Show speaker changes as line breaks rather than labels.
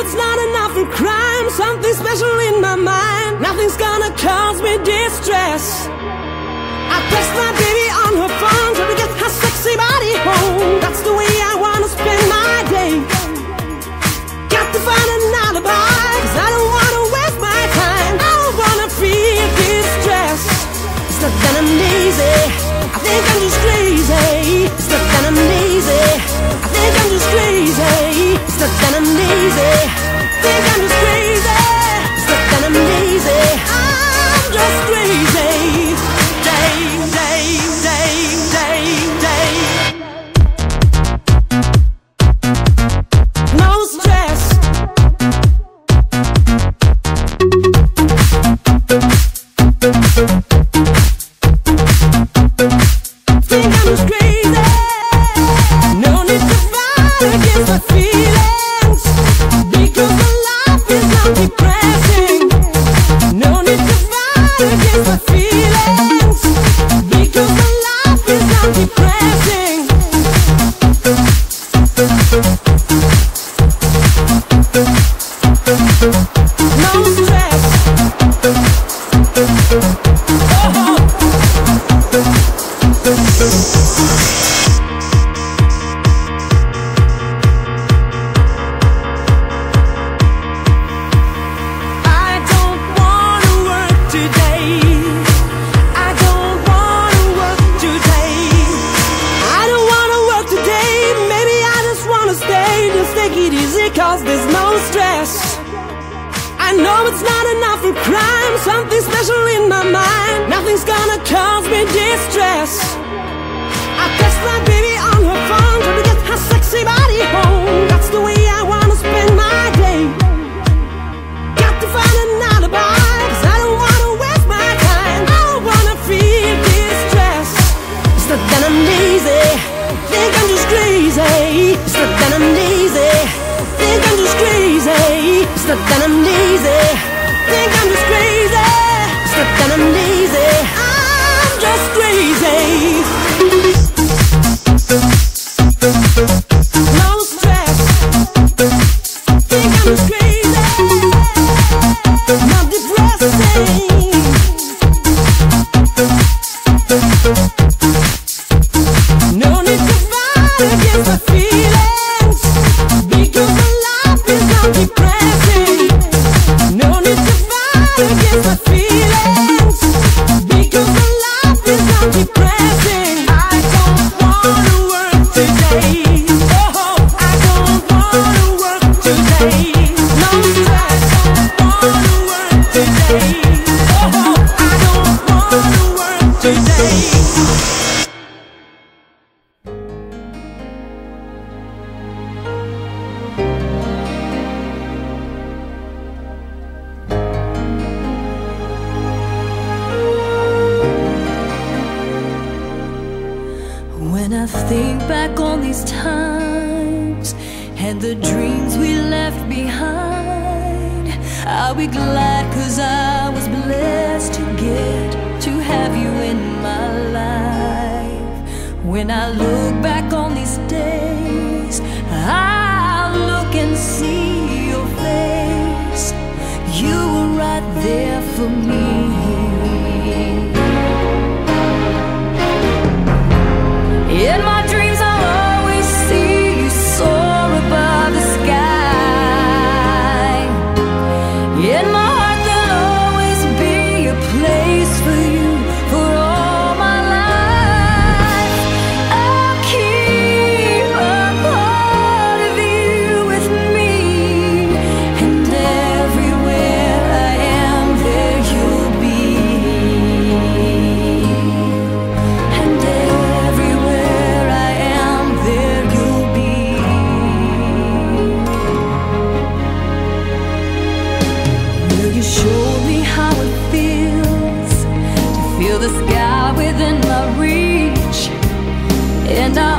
it's not enough for crime. Something special in my mind. Nothing's gonna cause me distress. I text my baby on her phone, trying to get her sexy body home. That's the way I wanna spend my day. Got to find an alibi, 'cause I don't wanna waste my time. I don't wanna feel distress. It's not that I'm lazy, I think I'm just crazy. It's not that I'm lazy, I think I'm just crazy. It's not that I'm lazy, I think I'm just crazy. It's not that I'm lazy, I'm just crazy. No stress. Think I'm just crazy. No need to fight against my feelings, because my life is not depressing. No need to fight against my feelings, because my life is not depressing. No stress. I don't wanna work today. I don't wanna work today. I don't wanna work today. Maybe I just wanna stay. Just take it easy, 'cause there's no stress. I know it's not enough for crime. Something special in my mind. Nothing's gonna cause me distress. I text my baby on her phone, trying to get her sexy body home. That's the way I wanna spend my day. Got to find an alibi, 'cause I don't wanna waste my time. I don't wanna feel distress. It's not that I'm lazy, I think I'm just crazy. It's not that I'm lazy, I think I'm just crazy. It's not that I'm lazy, I think I'm just crazy. It's not that I'm lazy, I'm just crazy. No stress. Think I'm just crazy, not depressing. No need to fight against my feelings, because my life is not depressing. No need to fight against my feelings, because my life is not depressing. I don't wanna work today. Oh, I don't wanna work today. No stress. I don't wanna work today. Oh, I don't wanna work today.
When I think back on these times and the dreams we left behind, I'll be glad, 'cause I was blessed to get to have you in my life. When I look back on these days, I'll look and see your face. You were right there for me. In my dreams I'll always see you soar above the sky. In my heart there'll always be a place for you for all my life. I'll keep a part of you with me, and everywhere I am there you'll be. And everywhere I am there you'll be. Will you show me how it feels to feel the sky within my reach? And I